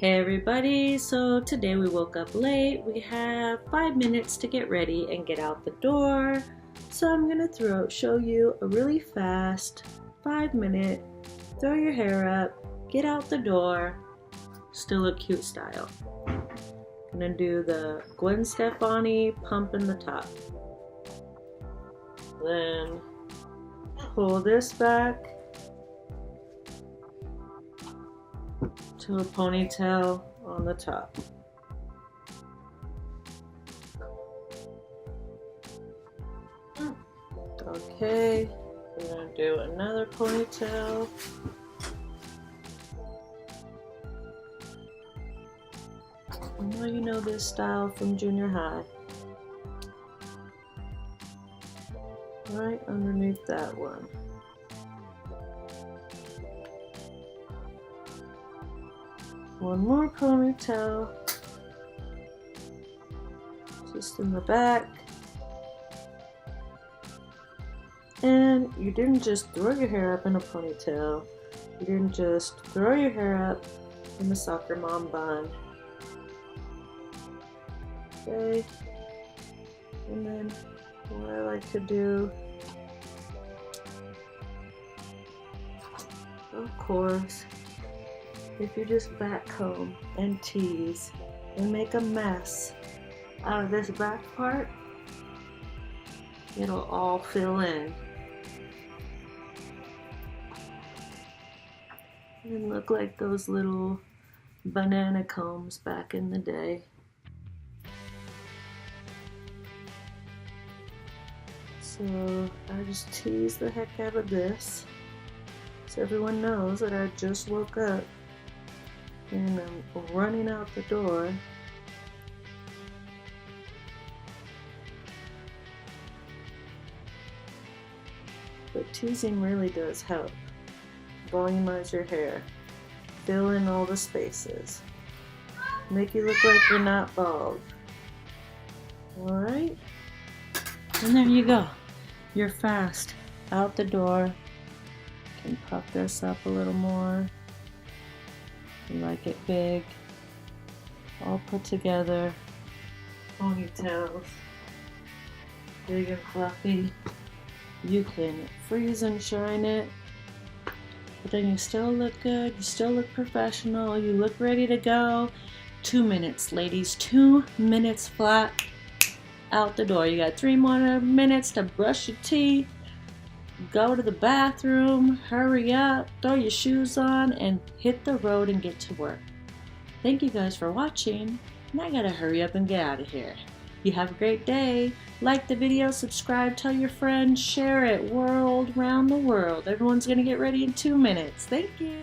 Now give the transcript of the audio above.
Hey everybody, so today we woke up late. We have 5 minutes to get ready and get out the door. So I'm gonna show you a really fast 5-minute, throw your hair up, get out the door, still look cute style. Gonna do the Gwen Stefani pump in the top. Then pull this back to a ponytail on the top. Okay, we're gonna do another ponytail. I know you know this style from junior high. Right underneath that one. One more ponytail, just in the back. And you didn't just throw your hair up in a ponytail. You didn't just throw your hair up in the soccer mom bun. Okay. And then what I like to do, of course, if you just back comb and tease and make a mess out of this back part, it'll all fill in and look like those little banana combs back in the day. So I just tease the heck out of this so everyone knows that I just woke up and I'm running out the door. But teasing really does help. Volumize your hair. Fill in all the spaces. Make you look like you're not bald. Alright? And there you go. You're fast. Out the door. Can puff this up a little more. You like it big, all put together, ponytails, big and fluffy. You can freeze and shine it, but then you still look good, you still look professional, you look ready to go. 2 minutes, ladies, 2 minutes flat, out the door. You got 3 more minutes to brush your teeth, go to the bathroom, hurry up, throw your shoes on, and hit the road and get to work. Thank you guys for watching, and I gotta hurry up and get out of here. You have a great day. Like the video, subscribe, tell your friends, share it, world around the world. Everyone's gonna get ready in 2 minutes. Thank you.